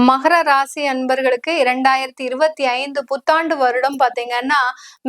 மகர ராசி அன்பர்களுக்கு 2025 புத்தாண்டு வருடம் பாத்தீங்கன்னா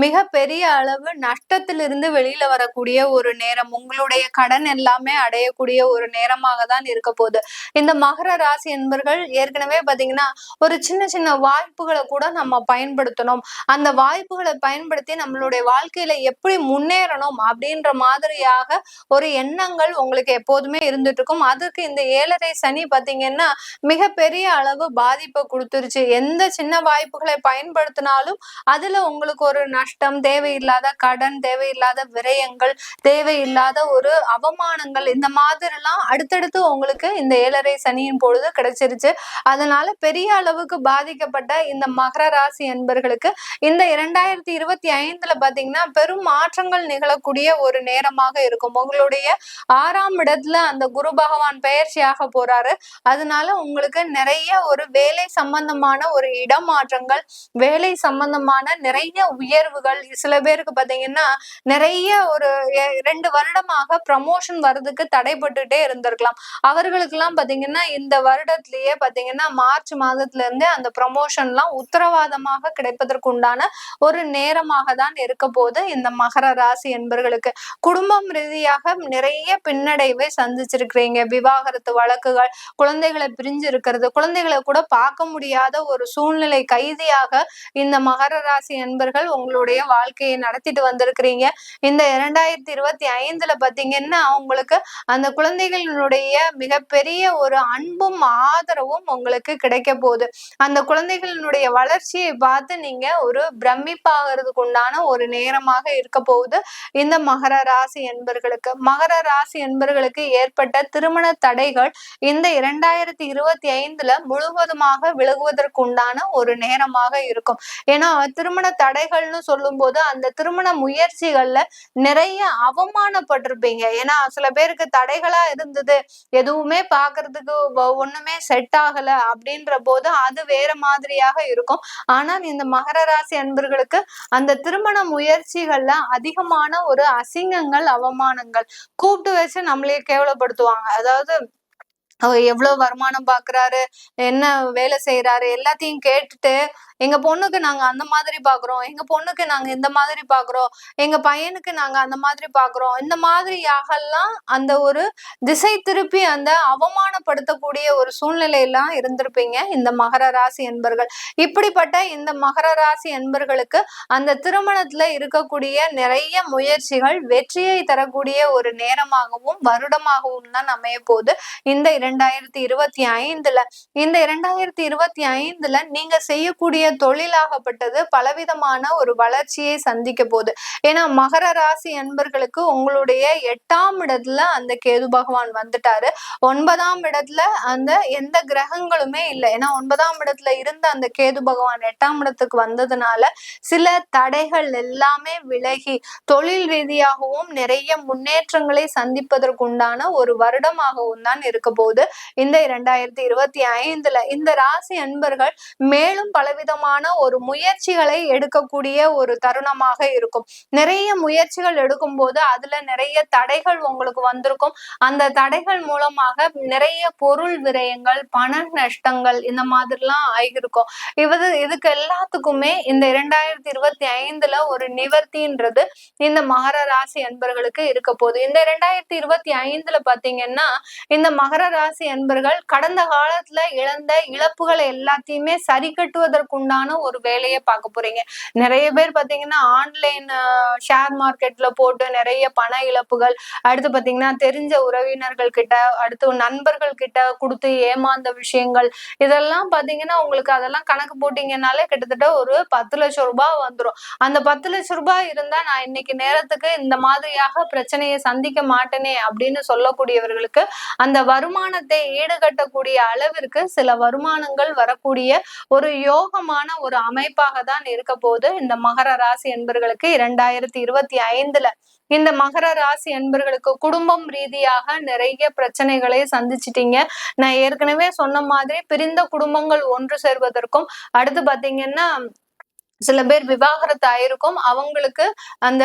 மிக பெரிய அளவு நஷ்டத்திலிருந்து வெளியில வரக்கூடிய ஒரு நேரம். உங்களுடைய கடன் எல்லாமே அடையக்கூடிய ஒரு நேரமாக தான் இருக்க போகுது. இந்த மகர ராசி அன்பர்கள் ஏற்கனவே பாத்தீங்கன்னா ஒரு சின்ன சின்ன வாய்ப்புகளை கூட நம்ம பயன்படுத்தணும். அந்த வாய்ப்புகளை பயன்படுத்தி நம்மளுடைய வாழ்க்கையில எப்படி முன்னேறணும் அப்படின்ற மாதிரியாக ஒரு எண்ணங்கள் உங்களுக்கு எப்போதுமே இருந்துட்டு இருக்கும். அதுக்கு இந்த 7.5 சனி பாத்தீங்கன்னா மிகப்பெரிய அளவு பாதிப்பை கொடுத்துருச்சு. எந்த சின்ன வாய்ப்புகளை பயன்படுத்தினாலும் அதுல உங்களுக்கு ஒரு நஷ்டம், தேவையில்லாத கடன், தேவையில்லாத விரயங்கள், தேவையில்லாத ஒரு அவமானங்கள், இந்த மாதிரி எல்லாம் அடுத்தடுத்து உங்களுக்கு இந்த 7.5 சனியின் பொழுது கிடைச்சிருச்சு. அதனால பெரிய அளவுக்கு பாதிக்கப்பட்ட இந்த மகர ராசி என்பர்களுக்கு இந்த 2025 பாத்தீங்கன்னா பெரும் மாற்றங்கள் நிகழக்கூடிய ஒரு நேரமாக இருக்கும். உங்களுடைய 6ஆம் இடத்துல அந்த குரு பகவான் பெயர்ச்சியாக போறாரு. அதனால உங்களுக்கு நிறைய ஒரு வேலை சம்பந்தமான ஒரு இடமாற்றங்கள், வேலை சம்பந்தமான நிறைய உயர்வுகள், சில பேருக்கு பாத்தீங்கன்னா நிறைய ஒரு 2 வருடமாக ப்ரமோஷன் வர்றதுக்கு தடைப்பட்டுட்டே இருந்திருக்கலாம். அவர்களுக்கு எல்லாம் பாத்தீங்கன்னா இந்த வருடத்திலேயே பாத்தீங்கன்னா மார்ச் மாதத்துல இருந்தே அந்த ப்ரமோஷன் எல்லாம் உத்தரவாதமாக கிடைப்பதற்கு உண்டான ஒரு நேரமாக தான் இருக்க போது. இந்த மகர ராசி என்பர்களுக்கு குடும்பம் ரீதியாக நிறைய பின்னடைவை சந்திச்சிருக்கிறீங்க. விவாகரத்து வழக்குகள், குழந்தைகளை பிரிஞ்சு இருக்கிறது, குழந்தைகளை கூட பார்க்க முடியாத ஒரு சூழ்நிலை கைதியாக இந்த மகர ராசி அன்பர்கள் உங்களுடைய வாழ்க்கையை நடத்திட்டு வந்திருக்கிறீங்க. இந்த 2025 பாத்தீங்கன்னா உங்களுக்கு அந்த குழந்தைகளுடைய மிகப்பெரிய ஒரு அன்பும் ஆதரவும் உங்களுக்கு கிடைக்க போகுது. அந்த குழந்தைகளினுடைய வளர்ச்சியை பார்த்து நீங்க ஒரு பிரமிப்பாகிறதுக்கு உண்டான ஒரு நேரமாக இருக்க போகுது இந்த மகர ராசி என்பர்களுக்கு. மகர ராசி என்பர்களுக்கு ஏற்பட்ட திருமண தடைகள் இந்த 2025 முழுவதுமாக விலகுவதற்கு உண்டான ஒரு நேரமாக இருக்கும். ஏன்னா திருமண தடைகள்னு சொல்லும் போது அந்த திருமண முயற்சிகள்ல நிறைய அவமானப்பட்டிருப்பீங்க. ஏன்னா சில பேருக்கு தடைகளா இருந்தது, எதுவுமே பாக்குறதுக்கு ஒண்ணுமே செட் ஆகல அப்படின்ற போது அது வேற மாதிரியாக இருக்கும். ஆனால் இந்த மகர ராசி அன்பர்களுக்கு அந்த திருமண முயற்சிகள்ல அதிகமான ஒரு அசிங்கங்கள், அவமானங்கள், கூப்பிட்டு வச்சு நம்மளையே கேவலப்படுத்துவாங்க. அதாவது அவர் எவ்வளவு வருமானம் பாக்குறாரு, என்ன வேலை செய்யறாரு, எல்லாத்தையும் கேட்டுட்டு எங்க பொண்ணுக்கு நாங்க அந்த மாதிரி பாக்குறோம், எங்க பொண்ணுக்கு நாங்க இந்த மாதிரி பாக்குறோம், எங்க பையனுக்கு நாங்க அந்த மாதிரி பாக்குறோம், இந்த மாதிரியாகலாம் அந்த ஒரு திசை திருப்பி அந்த அவமானப்படுத்தக்கூடிய ஒரு சூழ்நிலையெல்லாம் இருந்திருப்பீங்க இந்த மகர ராசி என்பர்கள். இப்படிப்பட்ட இந்த மகர ராசி என்பர்களுக்கு அந்த திருமணத்துல இருக்கக்கூடிய நிறைய முயற்சிகள் வெற்றியை தரக்கூடிய ஒரு நேரமாகவும் வருடமாகவும் தான் அமைய போகுது இந்த 2025. இந்த 2025 நீங்க செய்யக்கூடிய தொழிலாகப்பட்டது பலவிதமான ஒரு வளர்ச்சியை சந்திக்க போகுது. ஏன்னா மகர ராசி அன்பர்களுக்கு உங்களுடைய 8ஆம் இடத்துல அந்த கேது பகவான் வந்துட்டாரு. 9ஆம் இடத்துல அந்த எந்த கிரகங்களுமே இல்லை. ஏன்னா 9ஆம் இடத்துல இருந்த அந்த கேது பகவான் 8ஆம் இடத்துக்கு வந்ததுனால சில தடைகள் எல்லாமே விலகி தொழில் ரீதியாகவும் நிறைய முன்னேற்றங்களை சந்திப்பதற்குண்டான ஒரு வருடமாகவும் தான் இருக்க போகுது இந்த 2025. இந்த ராசி அன்பர்கள் மேலும் பலவிதமான ஒரு முயற்சிகளை எடுக்கக்கூடிய ஒரு தருணமாக இருக்கும். நிறைய முயற்சிகள் எடுக்கும் போது அதுல நிறைய தடைகள் உங்களுக்கு வந்திருக்கும். அந்த தடைகள் மூலமாக நிறைய பொருள் விரயங்கள், பண நஷ்டங்கள், இந்த மாதிரிலாம் ஆகியிருக்கும். இதுக்கு எல்லாத்துக்குமே இந்த 2025 ஒரு நிவர்த்தின்றது இந்த மகர ராசி அன்பர்களுக்கு இருக்க போகுது. இந்த 2025 பாத்தீங்கன்னா இந்த மகர ராசி அன்பர்கள் கடந்த காலத்துல இழந்த இழப்புகளை எல்லாத்தையுமே சரி கட்டுவதற்குண்டான ஒரு வேலையை பார்க்க போறீங்க. நிறைய பேர் பாத்தீங்கன்னா ஆன்லைன் ஷேர் மார்க்கெட்ல போட்டு நிறைய பண இழப்புகள், அடுத்து பாத்தீங்கன்னா தெரிஞ்ச உறவினர்கள் கிட்ட, அடுத்து நண்பர்கள் கிட்ட கொடுத்து ஏமாந்த விஷயங்கள், இதெல்லாம் பாத்தீங்கன்னா உங்களுக்கு அதெல்லாம் கணக்கு போட்டீங்கன்னாலே கிட்டத்தட்ட ஒரு 10 லட்சம் ரூபாய் வந்துடும். அந்த 10 லட்சம் ரூபாய் இருந்தா நான் இன்னைக்கு நேரத்துக்கு இந்த மாதிரியாக பிரச்சனையை சந்திக்க மாட்டேனே அப்படின்னு சொல்லக்கூடியவர்களுக்கு அந்த வருமான வருமானத்தை ஈடுகட்டக்கூடிய அளவிற்கு சில வருமானங்கள் வரக்கூடிய ஒரு யோகமான ஒரு அமைப்பாக தான் இருக்க போது இந்த மகர ராசி என்பர்களுக்கு 2025 இந்த மகர ராசி என்பர்களுக்கு குடும்பம் ரீதியாக நிறைய பிரச்சனைகளை சந்திச்சிட்டீங்க. நான் ஏற்கனவே சொன்ன மாதிரி பிரிந்த குடும்பங்கள் ஒன்று சேர்வதற்கும், அடுத்து பாத்தீங்கன்னா சில பேர் விவாகரத்து ஆயிருக்கும். அவங்களுக்கு அந்த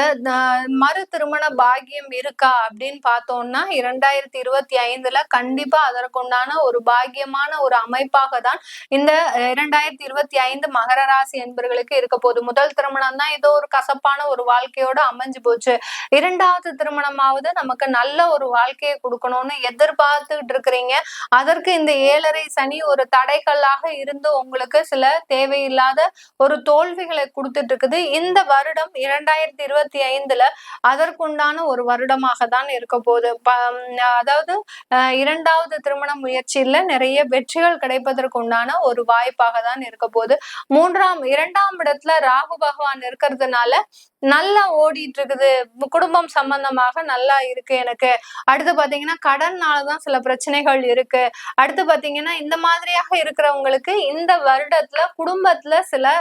மறு திருமண பாக்கியம் இருக்கா அப்படின்னு பார்த்தோம்னா 2025 கண்டிப்பா அதற்குண்டான ஒரு பாக்கியமான ஒரு அமைப்பாக தான் இந்த 2025 மகர ராசி என்பர்களுக்கு இருக்க போகுது. முதல் திருமணம் தான் ஏதோ ஒரு கசப்பான ஒரு வாழ்க்கையோட அமைஞ்சு போச்சு. இரண்டாவது திருமணமாவது நமக்கு நல்ல ஒரு வாழ்க்கையை கொடுக்கணும்னு எதிர்பார்த்துக்கிட்டு இருக்கிறீங்க. அதற்கு இந்த 7.5 சனி ஒரு தடைகளாக இருந்து உங்களுக்கு சில தேவையில்லாத ஒரு தோல்வி கொடுத்துட்டு இருக்குது. இந்த வருடம் 2025 அதற்குண்டான ஒரு வருடமாக தான் இருக்க போகுது. அதாவது இரண்டாவது திருமண முயற்சியில நிறைய வெற்றிகள் கிடைப்பதற்கு உண்டான ஒரு வாய்ப்பாக தான் இருக்க போகுது. 2ஆம் இடத்துல ராகு பகவான் இருக்கிறதுனால நல்லா ஓடிட்டு இருக்குது. குடும்பம் சம்பந்தமாக நல்லா இருக்கு எனக்கு. அடுத்து பாத்தீங்கன்னா கடன்னாலதான் சில பிரச்சனைகள் இருக்கு. அடுத்து பாத்தீங்கன்னா இந்த மாதிரியாக இருக்கிறவங்களுக்கு இந்த வருடத்துல குடும்பத்துல சில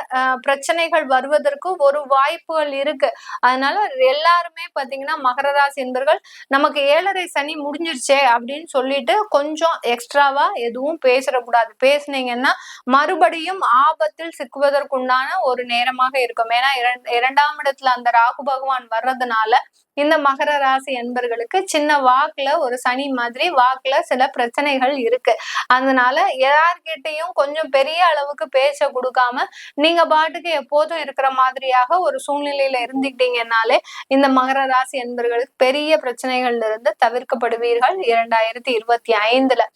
பிரச்சனைகள் வருவதற்கு ஒரு வாய்ப்புகள் இருக்கு. அதனால எல்லாருமே பாத்தீங்கன்னா மகர ராசி என்பர்கள் நமக்கு 7.5 சனி முடிஞ்சிருச்சே அப்படின்னு சொல்லிட்டு கொஞ்சம் எக்ஸ்ட்ராவா எதுவும் பேசிடக்கூடாது. பேசுனீங்கன்னா மறுபடியும் ஆபத்தில் சிக்குவதற்குண்டான ஒரு நேரமாக இருக்கும். ஏன்னா 2ஆம் இடத்துல அந்த ராகு பகவான் வர்றதுனால இந்த மகர ராசி என்பர்களுக்கு சின்ன வாக்குல ஒரு சனி மாதிரி வாக்குல சில பிரச்சனைகள் இருக்கு. அதனால யார்கிட்டையும் கொஞ்சம் பெரிய அளவுக்கு பேச கொடுக்காம நீங்க பாட்டுக்கு எப்போதும் இருக்கிற மாதிரியாக ஒரு சூழ்நிலையில இருந்துக்கிட்டீங்கன்னாலே இந்த மகர ராசி என்பர்களுக்கு பெரிய பிரச்சனைகள்ல இருந்து தவிர்க்கப்படுவீர்கள் 2025.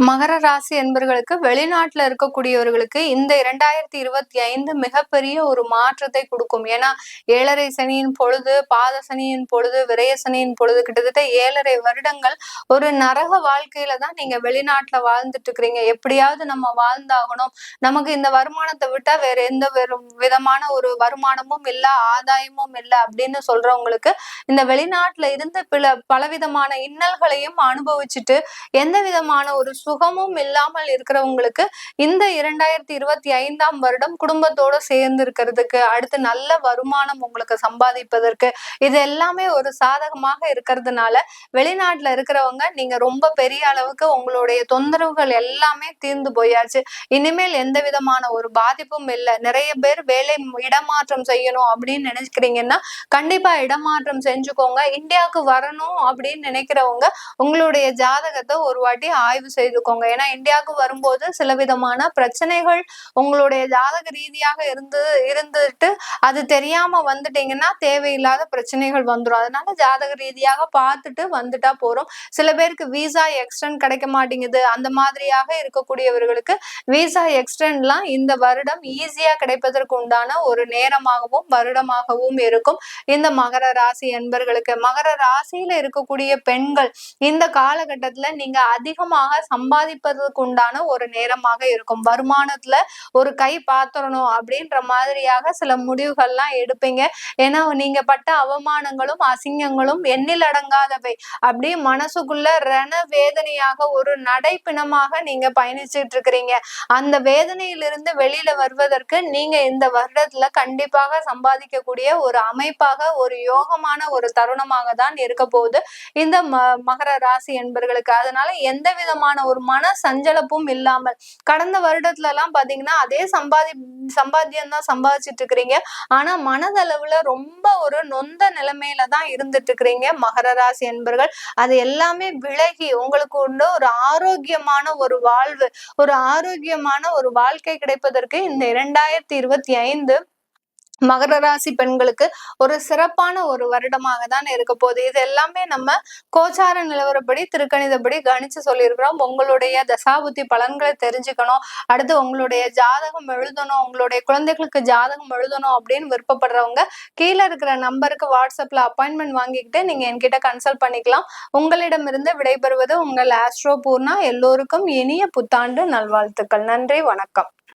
மகர ராசி என்பர்களுக்கு வெளிநாட்டுல இருக்கக்கூடியவர்களுக்கு இந்த 2025 மிகப்பெரிய ஒரு மாற்றத்தை கொடுக்கும். ஏன்னா 7.5 சனியின் பொழுது, பாத சனியின் பொழுது, விரய சனியின் பொழுது கிட்டத்தட்ட 7.5 வருடங்கள் ஒரு நரக வாழ்க்கையில தான் நீங்க வெளிநாட்டுல வாழ்ந்துட்டு இருக்கிறீங்க. எப்படியாவது நம்ம வாழ்ந்தாகணும், நமக்கு இந்த வருமானத்தை விட்டா வேற எந்த விதமான ஒரு வருமானமும் இல்ல, ஆதாயமும் இல்லை அப்படின்னு சொல்றவங்களுக்கு இந்த வெளிநாட்டுல இருந்து பலவிதமான இன்னல்களையும் அனுபவிச்சுட்டு எந்த விதமான ஒரு சுகமும் இல்லாமல் இருக்கிறவங்களுக்கு இந்த 2025 வருடம் குடும்பத்தோட சேர்ந்து இருக்கிறதுக்கு, அடுத்து நல்ல வருமானம் உங்களுக்கு சம்பாதிப்பதற்கு இது எல்லாமே ஒரு சாதகமாக இருக்கிறதுனால வெளிநாட்டுல இருக்கிறவங்க நீங்க ரொம்ப பெரிய அளவுக்கு உங்களுடைய தொந்தரவுகள் எல்லாமே தீர்ந்து போயாச்சு. இனிமேல் எந்த விதமான ஒரு பாதிப்பும் இல்லை. நிறைய பேர் வேலை இடமாற்றம் செய்யணும் அப்படின்னு நினைக்கிறீங்கன்னா கண்டிப்பா இடமாற்றம் செஞ்சுக்கோங்க. இந்தியாவுக்கு வரணும் அப்படின்னு நினைக்கிறவங்க உங்களுடைய ஜாதகத்தை ஒரு வாட்டி ஆய்வு செய்துக்கோங்க. ஏன்னா இந்தியாவுக்கு வரும்போது சில விதமான பிரச்சனைகள் உங்களுடைய ஜாதக ரீதியாக இருந்துட்டு அது தெரியாம வந்துட்டீங்கன்னா தேவையில்லாத பிரச்சனைகள் வந்துடும். அதனால ஜாதக ரீதியாக பார்த்துட்டு வந்துட்டா போறோம். சில பேருக்கு விசா எக்ஸ்டெண்ட் கிடைக்க மாட்டேங்குது. அந்த மாதிரியாக இருக்கக்கூடியவர்களுக்கு விசா எக்ஸ்டெண்ட்லாம் இந்த வருடம் ஈஸியா கிடைப்பதற்கு உண்டான ஒரு நேரமாகவும் வருடமாகவும் இருக்கும் இந்த மகர ராசி என்பர்களுக்கு. மகர ராசியில இருக்கக்கூடிய பெண்கள் இந்த காலகட்டத்துல நீங்க அதிகமாக சம்பாதிப்பதற்கு உண்டான ஒரு நேரமாக இருக்கும். வருமானத்துல ஒரு கை பாத்திரணும் அப்படின்ற மாதிரியாக சில முடிவுகள்லாம் எடுப்பீங்க. ஏன்னா நீங்க பட்ட அவமானங்களும் அசிங்கங்களும் எண்ணில் அடங்காதவை. அப்படியே மனசுக்குள்ள ரண வேதனையாக ஒரு நடைப்பிணமாக நீங்க பயணிச்சுட்டு இருக்கிறீங்க. அந்த வேதனையிலிருந்து வெளியில வருவதற்கு நீங்க இந்த வருடத்துல கண்டிப்பாக சம்பாதிக்கக்கூடிய ஒரு அமைப்பாக ஒரு யோகமான ஒரு தருணமாக தான் இருக்க போகுது இந்த மகர ராசி என்பர்களுக்கு. அதனால எந்த விதமான ஒரு மன சஞ்சலப்பும் இல்லாமல் கடந்த வருடத்துல எல்லாம் பாத்தீங்கன்னா அதே சம்பாத்தியம் தான் சம்பாதிச்சுட்டு இருக்கிறீங்க. ஆனா மனதளவுல ரொம்ப ஒரு நொந்த நிலைமையில தான் இருந்துட்டு இருக்கிறீங்க மகர ராசி என்பர்கள். அது எல்லாமே விலகி உங்களுக்கு உண்டு ஒரு ஆரோக்கியமான ஒரு வாழ்வு, ஒரு ஆரோக்கியமான ஒரு வாழ்க்கை கிடைப்பதற்கு இந்த 2025 மகர ராசி பெண்களுக்கு ஒரு சிறப்பான ஒரு வருடமாக தான் இருக்க போகுது. இது எல்லாமே நம்ம கோச்சார நிலவரப்படி திருக்கணிதப்படி கணிச்சு சொல்லியிருக்கிறோம். உங்களுடைய தசாபுத்தி பலன்களை தெரிஞ்சுக்கணும், அடுத்து உங்களுடைய ஜாதகம் எழுதணும், உங்களுடைய குழந்தைகளுக்கு ஜாதகம் எழுதணும் அப்படின்னு விருப்பப்படுறவங்க கீழே இருக்கிற நம்பருக்கு வாட்ஸ்அப்ல அப்பாயின்மெண்ட் வாங்கிக்கிட்டு நீங்க என்கிட்ட கன்சல்ட் பண்ணிக்கலாம். உங்களிடமிருந்து விடைபெறுவது உங்கள் ஆஸ்ட்ரோ பூர்ணா. எல்லோருக்கும் இனிய புத்தாண்டு நல்வாழ்த்துக்கள். நன்றி, வணக்கம்.